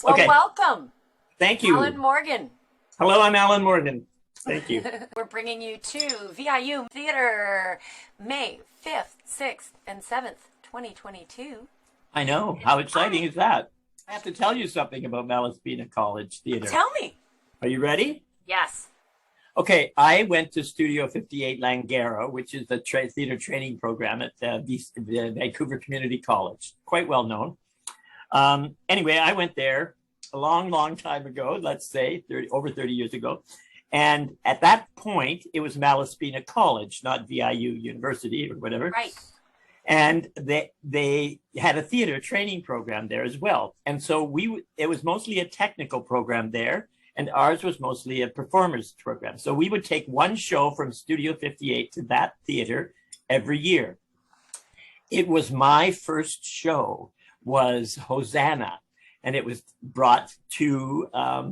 Well, Okay, welcome, thank Allan you. Morgan. Hello, I'm Allan Morgan. Thank you. We're bringing you to VIU Theater May 5th, 6th, and 7th, 2022. I know. And How exciting I, is that? I have to tell you something about Malaspina College Theater. tell me. Are you ready? Yes. Okay, I went to Studio 58 Langara, which is the theater training program at the Vancouver Community College. Quite well known. Anyway, I went there a long, long time ago, let's say over 30 years ago. And at that point, it was Malaspina College, not VIU University or whatever. Right. And they had a theater training program there as well. And so it was mostly a technical program there, and ours was mostly a performers program. So we would take one show from Studio 58 to that theater every year. It was my first show was Hosanna, and it was brought to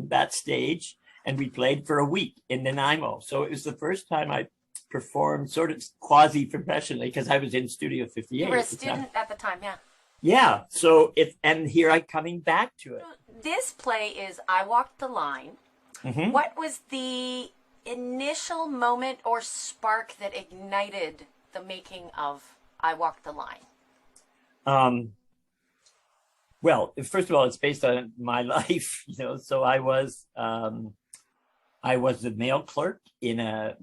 that stage, and we played for a week in Nanaimo. So it was the first time I performed sort of quasi-professionally because I was in Studio 58. You were a student at the time, yeah. Yeah, so and here I'm coming back to it. This play is I Walked the Line. Mm-hmm. What was the initial moment or spark that ignited the making of I Walked the Line? Well, first of all, it's based on my life, So I was the mail clerk in a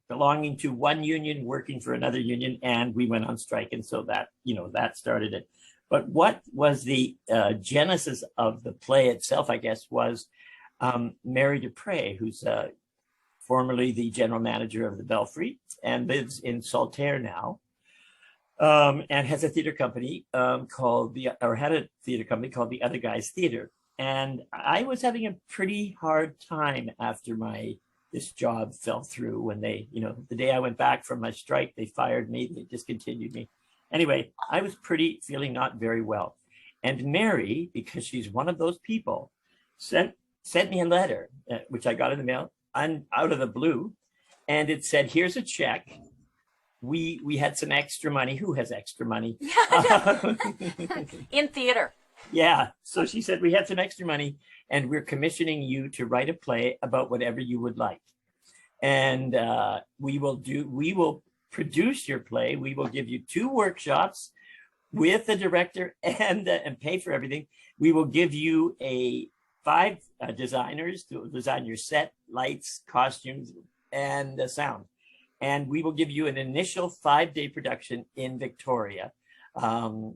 belonging to one union, working for another union, and we went on strike, and so that started it. But what was the genesis of the play itself, I guess, was Mary Dupre, who's formerly the general manager of the Belfry and lives in Saltaire now. And has a theater company had a theater company called the Other Guys Theater. And I was having a pretty hard time after this job fell through when they, the day I went back from my strike, they fired me, they discontinued me. Anyway, I was feeling not very well. And Mary, because she's one of those people, sent me a letter, which I got in the mail, out of the blue. And it said, here's a check. We had some extra money. Who has extra money? In theater. Yeah. So she said, we had some extra money and we're commissioning you to write a play about whatever you would like. And we will produce your play. We will give you 2 workshops with the director and pay for everything. We will give you 5 designers to design your set, lights, costumes, and sound. And we will give you an initial 5-day production in Victoria. And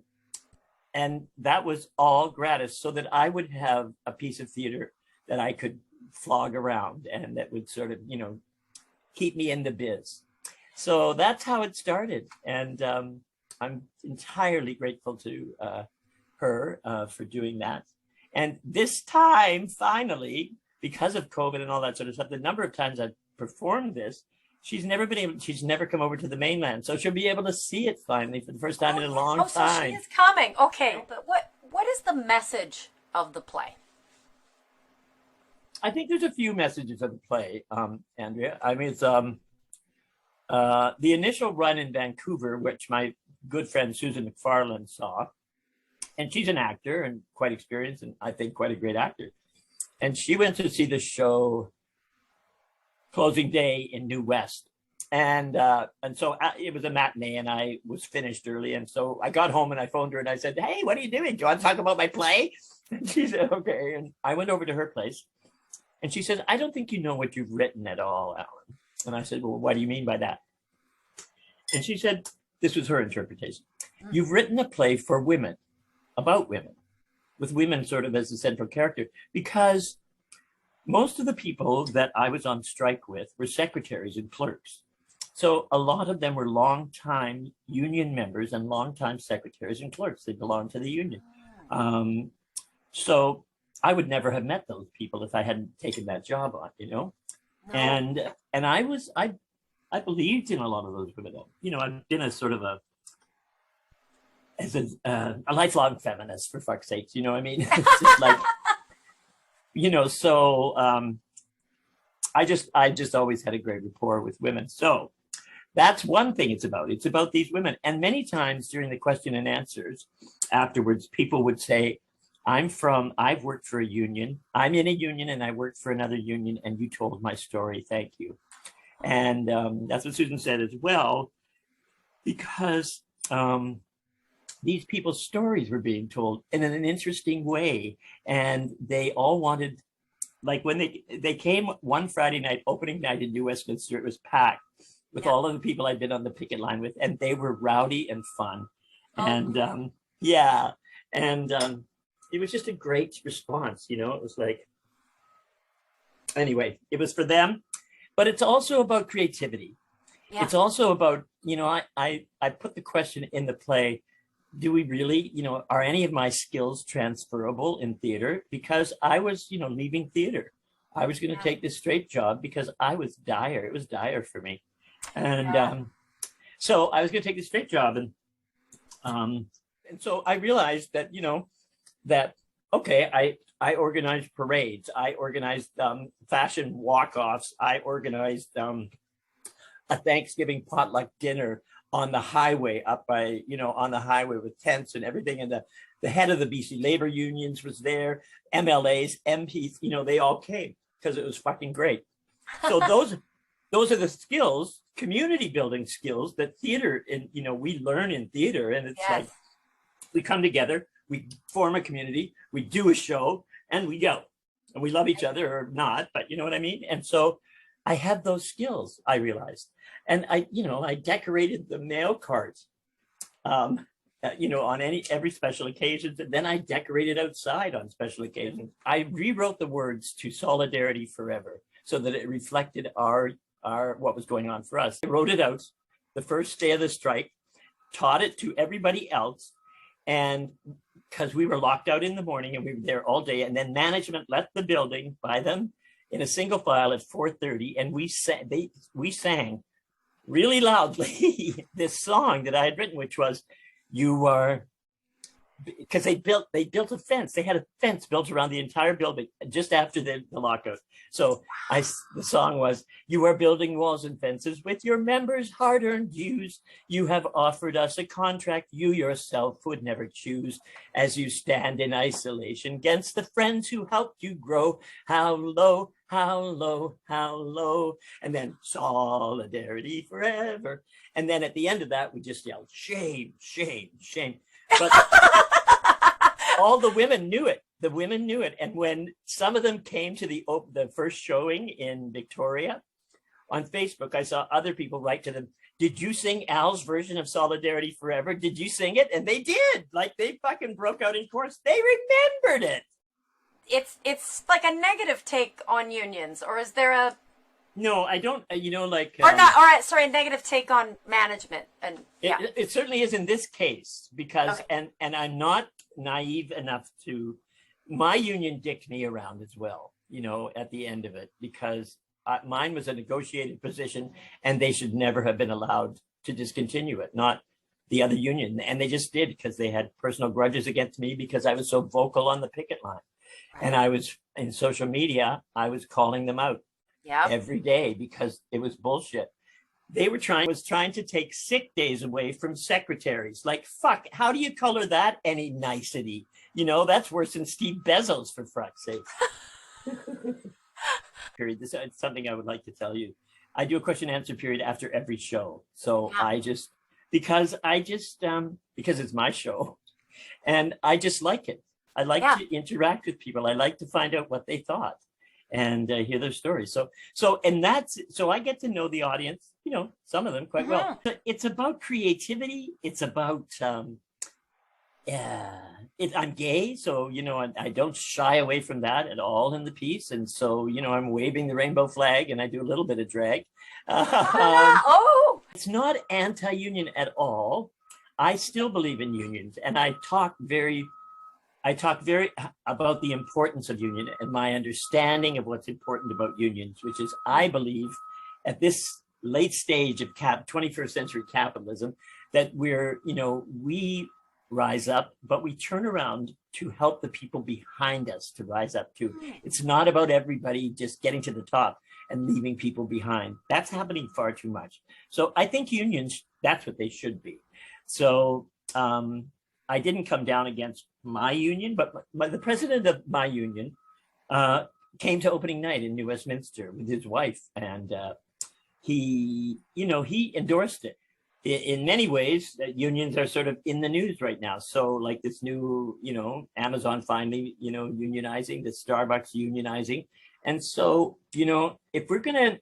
that was all gratis so that I would have a piece of theater that I could flog around and that would sort of, keep me in the biz. So that's how it started. And I'm entirely grateful to her for doing that. And this time, finally, because of COVID and all that sort of stuff, the number of times I've performed this, she's never come over to the mainland. So she'll be able to see it finally for the first time in a long time. So she is coming. Okay. But what is the message of the play? I think there's a few messages of the play, Andrea. I mean, it's the initial run in Vancouver, which my good friend Susan McFarlane saw, and she's an actor and quite experienced, and I think quite a great actor. And she went to see the show closing day in New West. And so it was a matinee and I was finished early. And so I got home and I phoned her and I said, hey, what are you doing? Do you want to talk about my play? And she said, okay. And I went over to her place and she said, I don't think you know what you've written at all, Allan. And I said, well, what do you mean by that? And she said, this was her interpretation. You've written a play for women, about women, with women sort of as the central character, because most of the people that I was on strike with were secretaries and clerks. So a lot of them were longtime union members and longtime secretaries and clerks. They belonged to the union. So I would never have met those people if I hadn't taken that job on, No. And I believed in a lot of those women. I've been a sort of a lifelong feminist, for fuck's sake. You know what I mean? It's just like, so I just always had a great rapport with women. So that's one thing it's about. It's about these women. And many times during the question and answers afterwards, people would say, I've worked for a union. I'm in a union and I worked for another union, and you told my story. Thank you. And that's what Susan said as well, because these people's stories were being told in an interesting way. And they all wanted, like when they came one Friday night, opening night in New Westminster, it was packed with all of the people I'd been on the picket line with, and they were rowdy and fun. And it was just a great response. It was like, anyway, it was for them, but it's also about creativity. Yeah. It's also about, I put the question in the play, do we really, are any of my skills transferable in theater? Because I was, leaving theater. I was going to take this straight job because I was dire. It was dire for me. And so I was going to take this straight job. And so I realized that, okay, I organized parades. I organized fashion walk-offs. I organized a Thanksgiving potluck dinner on the highway up by, on the highway with tents and everything. And the head of the BC labor unions was there, MLAs, MPs, they all came because it was fucking great. So those are the skills, community building skills that theater, and we learn in theater. And it's like, we come together, we form a community, we do a show, and we go. And we love each other or not, but you know what I mean? And so I had those skills, I realized. And I decorated the mail cards, on every special occasions. And then I decorated outside on special occasions. I rewrote the words to Solidarity Forever so that it reflected our what was going on for us. I wrote it out the first day of the strike, taught it to everybody else. And because we were locked out in the morning and we were there all day, and then management left the building by them in a single file at 4:30, and we sang really loudly this song that I had written, which was, "You are," because they built a fence. They had a fence built around the entire building just after the lockout. So the song was, "You are building walls and fences with your members' hard-earned dues. You have offered us a contract you yourself would never choose. As you stand in isolation against the friends who helped you grow. How low, how low, how low." And then "Solidarity Forever." And then at the end of that, we just yelled, "Shame, shame, shame." But all the women knew it. The women knew it. And when some of them came to the first showing in Victoria, on Facebook, I saw other people write to them, "Did you sing Al's version of Solidarity Forever? Did you sing it?" And they did. Like, they fucking broke out in chorus. They remembered it. It's like a negative take on unions, or is there a... No, I don't, or not, all right, sorry, a negative take on management. And it certainly is in this case, because, and I'm not naive enough to, my union dicked me around as well, at the end of it, because mine was a negotiated position and they should never have been allowed to discontinue it, not the other union. And they just did, because they had personal grudges against me because I was so vocal on the picket line. Right. And I was, in social media, I was calling them out every day because it was bullshit. They were trying to take sick days away from secretaries. Like, fuck, how do you color that any nicety? That's worse than Steve Bezos, for fuck's sake. Period. This is something I would like to tell you. I do a question and answer period after every show. So because it's my show and I just like it. I like to interact with people. I like to find out what they thought and hear their stories. So I get to know the audience, some of them quite well. It's about creativity. It's about, I'm gay, so, I don't shy away from that at all in the piece. And so, I'm waving the rainbow flag and I do a little bit of drag. It's not anti-union at all. I still believe in unions, and I talk very about the importance of union and my understanding of what's important about unions, which is, I believe, at this late stage of 21st century capitalism, that we rise up, but we turn around to help the people behind us to rise up too. It's not about everybody just getting to the top and leaving people behind. That's happening far too much. So I think unions, that's what they should be. So I didn't come down against my union, but the president of my union came to opening night in New Westminster with his wife, and he endorsed it. In many ways, unions are sort of in the news right now. So like this new, Amazon finally, unionizing, the Starbucks unionizing. And so, if we're going to,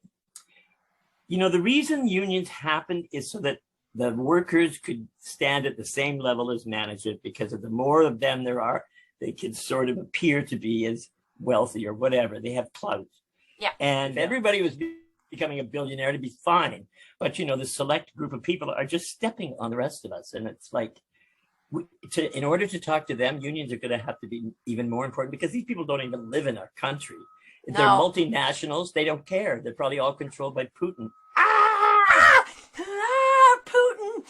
the reason unions happened is so that the workers could stand at the same level as management, because of the more of them there are, they can sort of appear to be as wealthy or whatever. They have clout. Yeah. And if everybody was becoming a billionaire, to be fine. But, the select group of people are just stepping on the rest of us. And it's like, in order to talk to them, unions are going to have to be even more important, because these people don't even live in our country. No. They're multinationals. They don't care. They're probably all controlled by Putin. Putin.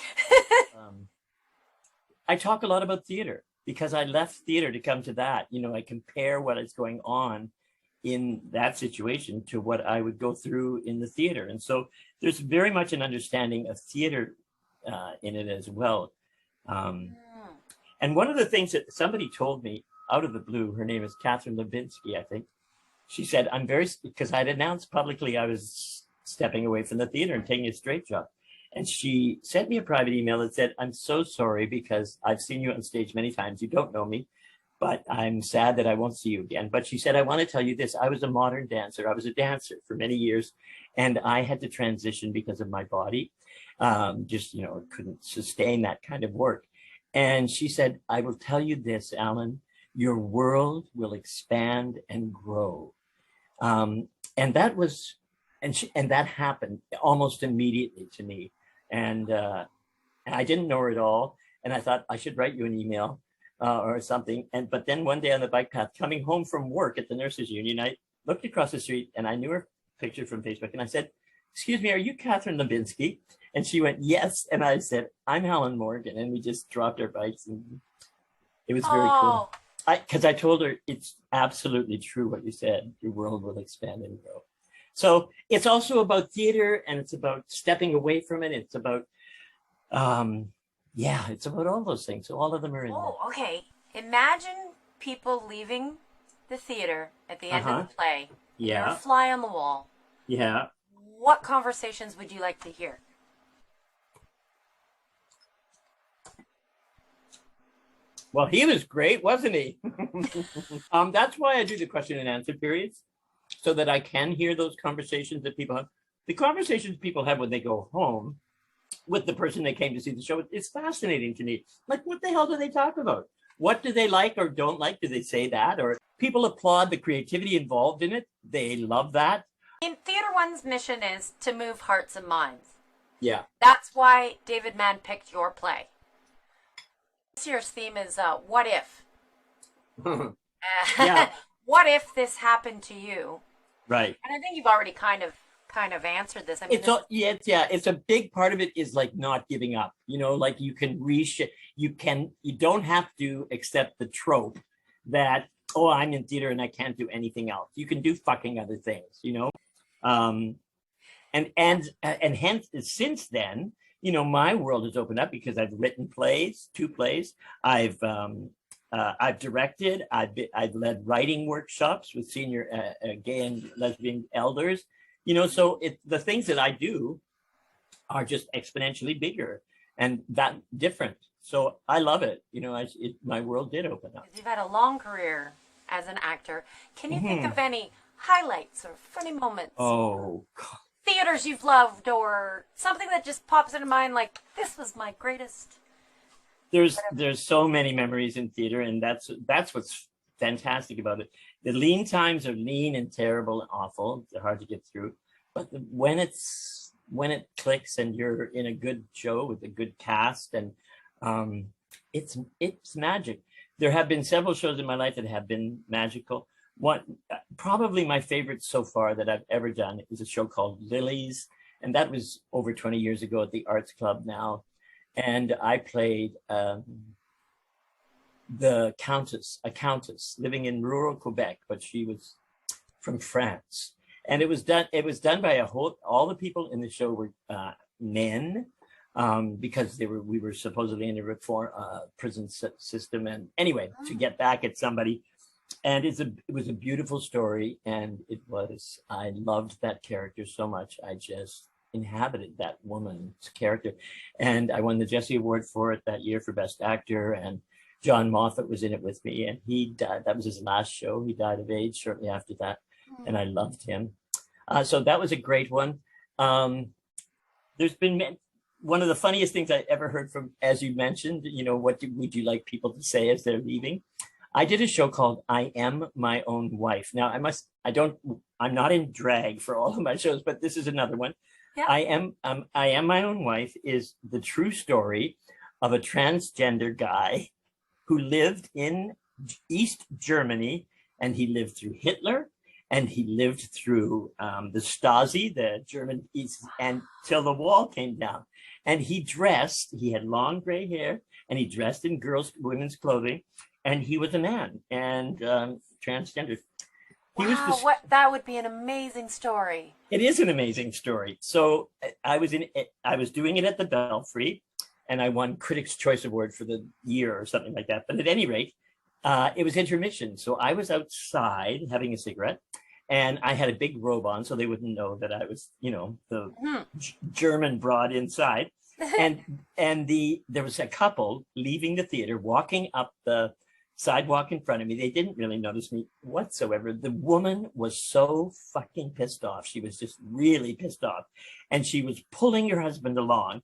I talk a lot about theater because I left theater to come to that. I compare what is going on in that situation to what I would go through in the theater. And so there's very much an understanding of theater in it as well. And one of the things that somebody told me out of the blue, her name is Catherine Levinsky, I think. She said, because I'd announced publicly I was stepping away from the theater and taking a straight job. And she sent me a private email that said, I'm so sorry because I've seen you on stage many times. You don't know me, but I'm sad that I won't see you again. But she said, I want to tell you this. I was a modern dancer. I was a dancer for many years, and I had to transition because of my body. Couldn't sustain that kind of work. And she said, I will tell you this, Allan, your world will expand and grow. And that was, and that happened almost immediately to me. And I didn't know her at all. And I thought I should write you an email or something. But then one day on the bike path, coming home from work at the nurses union, I looked across the street and I knew her picture from Facebook. And I said, excuse me, are you Catherine Levinsky? And she went, yes. And I said, I'm Allan Morgan. And we just dropped our bikes. And it was very cool. Because I told her, it's absolutely true what you said. Your world will expand and grow. So it's also about theater, and it's about stepping away from it. It's about, it's about all those things. So all of them are in there. Oh, okay. Imagine people leaving the theater at the end of the play. Yeah. You're a fly on the wall. Yeah. What conversations would you like to hear? Well, he was great, wasn't he? That's why I do the question and answer periods, so that I can hear those conversations that people have. The conversations people have when they go home with the person they came to see the show, it's fascinating to me. Like, what the hell do they talk about? What do they like or don't like? Do they say that? Or people applaud the creativity involved in it. They love that. And Theatreone's mission is to move hearts and minds. Yeah. That's why David Mann picked your play. This year's theme is what if? Yeah. What if this happened to you? Right. And I think you've already kind of answered this. I mean, it's a big part of it is like not giving up. Like you can you don't have to accept the trope that, oh, I'm in theater and I can't do anything else. You can do fucking other things, and hence since then, my world has opened up because I've written two plays. I've directed. I've led writing workshops with senior gay and lesbian elders. So the things that I do are just exponentially bigger and that different. So I love it. My world did open up. You've had a long career as an actor. Can you think of any highlights or funny moments? Oh, God. Theaters you've loved, or something that just pops into mind, like, this was my greatest. There's so many memories in theater, and that's what's fantastic about it. The lean times are lean and terrible and awful. They're hard to get through. But when it clicks and you're in a good show with a good cast, and it's magic. There have been several shows in my life that have been magical. Probably my favorite so far that I've ever done is a show called Lilies, and that was over 20 years ago at the Arts Club now. And I played a countess living in rural Quebec, but she was from France. And it was done by all the people in the show were men. because we were supposedly in a reform prison system. And anyway, to get back at somebody, and it was a beautiful story, and I loved that character so much. I just inhabited that woman's character, and I won the Jessie Award for it that year for Best Actor. And John Moffat was in it with me, and he died. That was his last show. He died of AIDS shortly after that, and I loved him. So that was a great one. There's been one of the funniest things I ever heard from, as you mentioned, what would you like people to say as they're leaving? I did a show called I Am My Own Wife. Now, I'm not in drag for all of my shows, but this is another one. Yeah. I Am My Own Wife is the true story of a transgender guy who lived in East Germany, and he lived through Hitler, and he lived through the Stasi, the German East, and till the wall came down. And he had long gray hair, and he dressed in women's clothing, and he was a man and transgender. Wow, that would be an amazing story. It is an amazing story. So I was doing it at the Belfry, and I won Critics' Choice Award for the year or something like that. But at any rate, it was intermission. So I was outside having a cigarette, and I had a big robe on, so they wouldn't know that I was, the German broad inside. And there was a couple leaving the theater, walking up the sidewalk in front of me. They didn't really notice me whatsoever. The woman was so fucking pissed off. She was just really pissed off. And she was pulling her husband along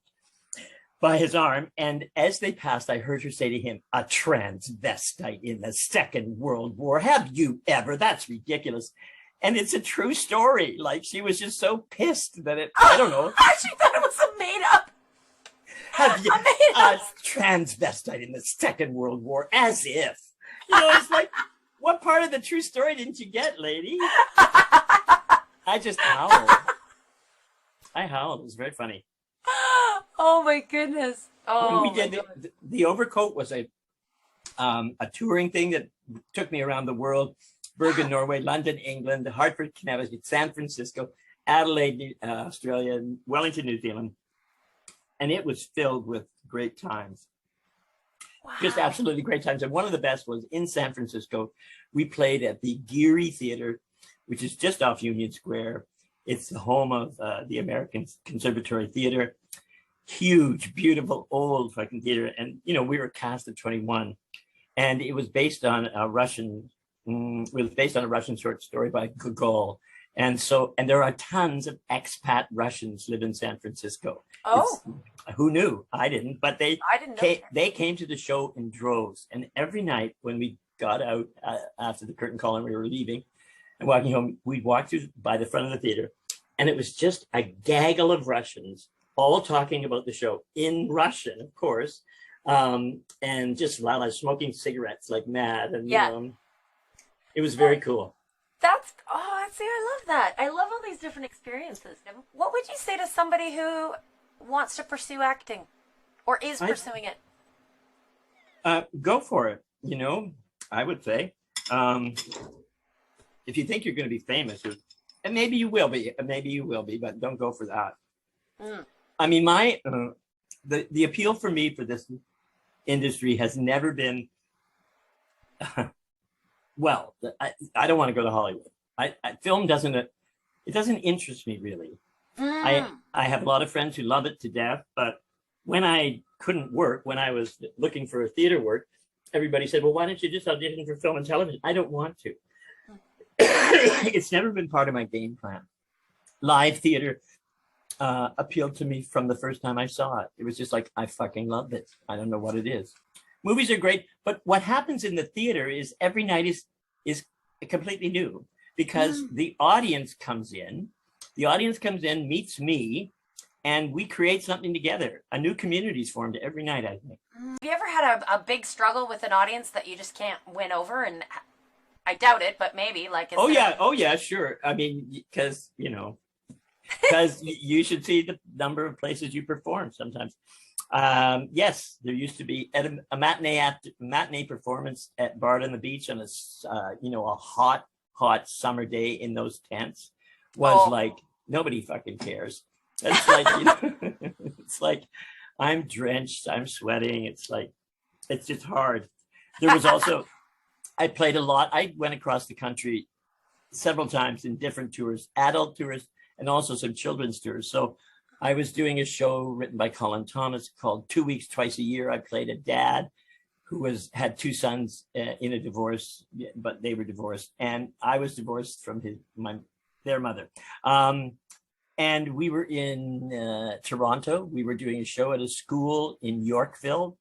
by his arm. And as they passed, I heard her say to him, "A transvestite in the Second World War. Have you ever? That's ridiculous." And it's a true story. Like, she was just so pissed that I don't know. She thought it was a made up. Have you a transvestite in the Second World War? As if. It's like, what part of the true story didn't you get, lady? I just howled. I howled. It was very funny. Oh my goodness. Oh, when we did the Overcoat was a touring thing that took me around the world. Bergen, Norway, London, England, Hartford, Connecticut, San Francisco, Adelaide, Australia, Wellington, New Zealand. And it was filled with great times. Wow. Just absolutely great times. And one of the best was in San Francisco. We played at the Geary Theater, which is just off Union Square. It's the home of the American Conservatory Theater. Huge, beautiful, old fucking theater. And, we were a cast of 21. And it was based on a Russian short story by Gogol. And there are tons of expat Russians live in San Francisco. Oh, who knew? I didn't, but they came to the show in droves. And every night when we got out after the curtain call and we were leaving and walking home, we'd walk through by the front of the theater, and it was just a gaggle of Russians all talking about the show in Russian, of course, and just smoking cigarettes like mad. And it was very cool. See, I love that. I love all these different experiences. What would you say to somebody who wants to pursue acting or is pursuing it? Go for it. I would say, if you think you're going to be famous, and maybe you will be, but don't go for that. I mean, the appeal for me for this industry has never been, well, I don't want to go to Hollywood. Film doesn't interest me really. I have a lot of friends who love it to death, but when I couldn't work, when I was looking for a theater work, everybody said, "Well, why don't you just audition for film and television?" I don't want to. It's never been part of my game plan. Live theater appealed to me from the first time I saw it. It was just like, I fucking love it. I don't know what it is. Movies are great, but what happens in the theater is every night is completely new. Because the audience comes in, meets me, and we create something together. A new community is formed every night, I think. Have you ever had a big struggle with an audience that you just can't win over? And I doubt it, but maybe. Oh yeah, sure. I mean, because you should see the number of places you perform sometimes. Yes, there used to be a matinee performance at Bard on the Beach on a hot summer day in those tents was like, nobody fucking cares. It's like, it's like, I'm drenched. I'm sweating. It's like, it's just hard. There was also, I played a lot. I went across the country several times in different tours, adult tours, and also some children's tours. So I was doing a show written by Colin Thomas called 2 Weeks, Twice a Year. I played a dad who had two sons in a divorce, but they were divorced, and I was divorced from their mother. And we were in Toronto. We were doing a show at a school in Yorkville,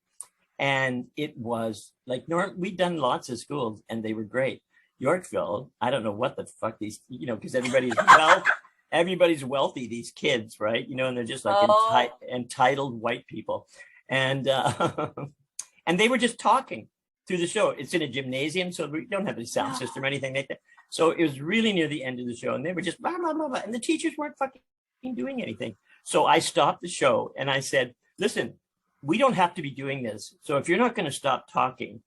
and it was like we'd done lots of schools, and they were great. Yorkville, I don't know what the fuck these, because everybody's wealthy, these kids, right? And they're just like entitled white people, and and they were just talking through the show. It's in a gymnasium, so we don't have a sound system or anything like that. So it was really near the end of the show, and they were just blah, blah, blah, blah, and the teachers weren't fucking doing anything. So I stopped the show and I said, listen, we don't have to be doing this. So if you're not going to stop talking,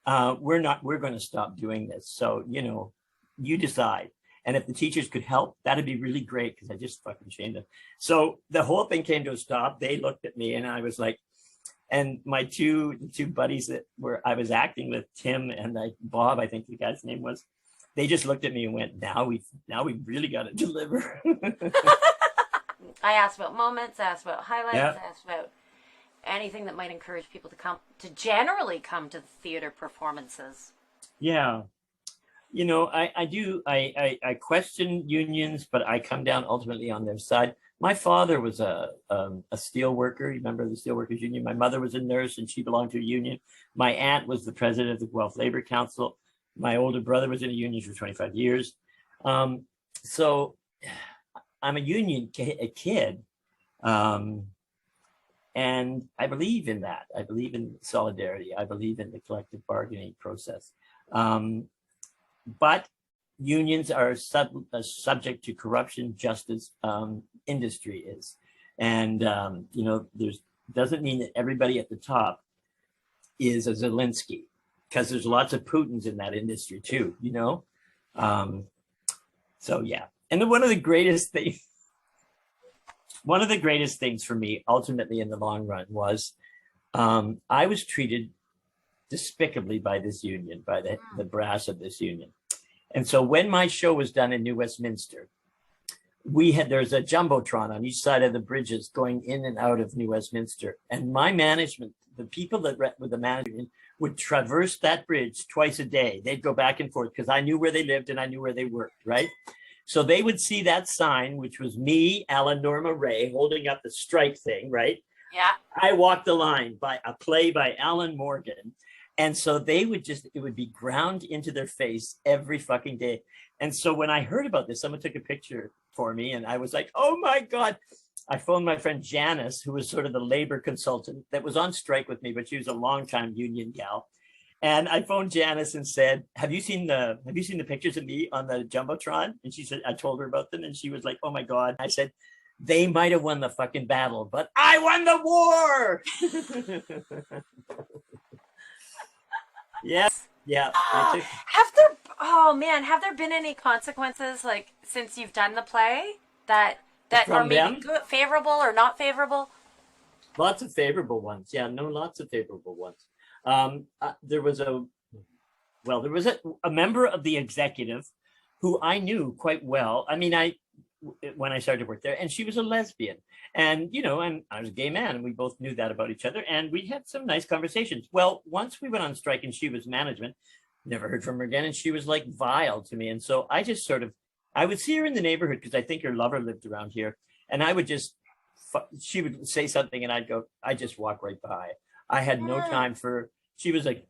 we're going to stop doing this. So, you decide. And if the teachers could help, that'd be really great, because I just fucking shamed them. So the whole thing came to a stop. They looked at me and I was like, and my two buddies that I was acting with, Tim and Bob, I think the guy's name was, they just looked at me and went, now we really got to deliver. I asked about moments, I asked about highlights, Yeah. I asked about anything that might encourage people to generally come to the theater performances. Yeah. I question unions, but I come down ultimately on their side. My father was a steel worker. You remember the Steelworkers Union? My mother was a nurse and she belonged to a union. My aunt was the president of the Guelph Labor Council. My older brother was in a union for 25 years. So I'm a union kid. And I believe in that. I believe in solidarity. I believe in the collective bargaining process. But unions are subject to corruption, just as industry is. And, there's doesn't mean that everybody at the top is a Zelensky, because there's lots of Putins in that industry too, So, yeah. And then one of the greatest things for me, ultimately in the long run, was I was treated despicably by this union, by the brass of this union. And so when my show was done in New Westminster, there's a jumbotron on each side of the bridges going in and out of New Westminster. And my management, the people that were the management, would traverse that bridge twice a day. They'd go back and forth because I knew where they lived and I knew where they worked, right? So they would see that sign, which was me, Alan Norma Ray, holding up the strike thing, right? Yeah. I Walked the Line, by a play by Allan Morgan. And so it would be ground into their face every fucking day. And so when I heard about this, someone took a picture for me and I was like, oh my God. I phoned my friend Janice, who was sort of the labor consultant that was on strike with me, but she was a longtime union gal. And I phoned Janice and said, have you seen the pictures of me on the Jumbotron? And she said, I told her about them. And she was like, oh my God. I said, they might have won the fucking battle, but I won the war. Yeah. Have there been any consequences, like, since you've done the play that are maybe good, favorable or not favorable? Lots of favorable ones. Yeah, no, lots of favorable ones. There was a member of the executive who I knew quite well. I mean, when I started to work there, and she was a lesbian, and and I was a gay man, and we both knew that about each other, and we had some nice conversations. Well, once we went on strike and she was management, never heard from her again, and she was like vile to me. And so I just I would see her in the neighborhood because I think her lover lived around here, and I would she would say something and I just walk right by. I had no time for, she was a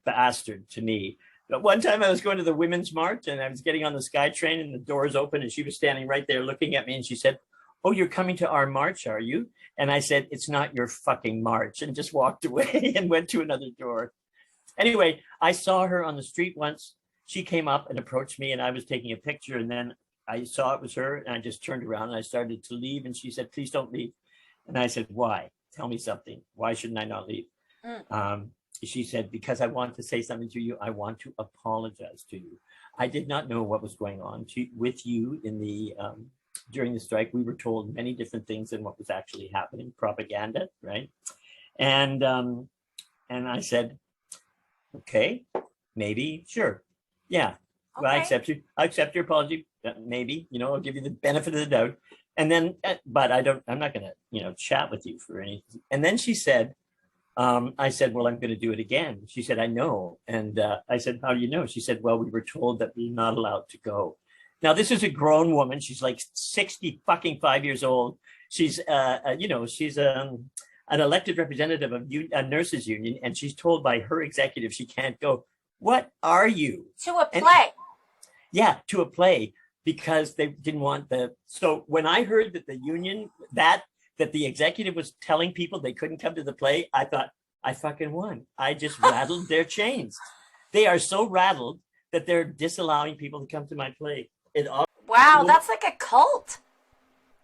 bastard to me. But one time I was going to the Women's March and I was getting on the SkyTrain and the doors open and she was standing right there looking at me and she said, oh, you're coming to our march, are you? And I said, it's not your fucking march, and just walked away and went to another door. Anyway, I saw her on the street once. She came up and approached me and I was taking a picture, and then I saw it was her and I just turned around and I started to leave and she said, please don't leave. And I said, why? Tell me something. Why shouldn't I not leave? She said, because I want to say something to you. I want to apologize to you. I did not know what was going on with you in the during the strike, we were told many different things than what was actually happening, propaganda, right? And I said, okay, maybe, sure, yeah, well, Okay. I accept your apology, maybe, I'll give you the benefit of the doubt. And then, but I'm not gonna, chat with you for anything. And then she said, I said, well, I'm going to do it again. She said, I know. And I said, how do you know? She said, well, we were told that we're not allowed to go. Now, this is a grown woman. She's like 60 fucking 5 years old. She's, she's an elected representative of a nurses union, and she's told by her executive she can't go. What are you? To a And play. yeah, to a play, because they didn't want so when I heard that the union, that the executive was telling people they couldn't come to the play, I thought, I fucking won. I just rattled their chains. They are so rattled that they're disallowing people to come to my play. Wow, that's like a cult.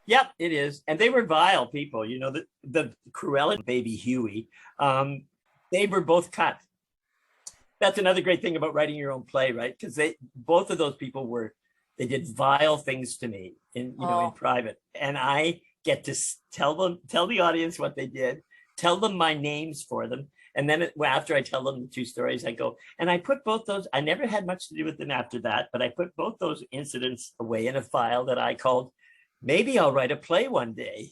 Yep, it is. And they were vile people, the Cruella, baby Huey. They were both cut. That's another great thing about writing your own play, right? Because both of those people they did vile things to me in private, and I get to tell the audience what they did, tell them my names for them, and then after I tell them the two stories, I go, and I put both those. I never had much to do with them after that, but I put both those incidents away in a file that I called "Maybe I'll write a play one day."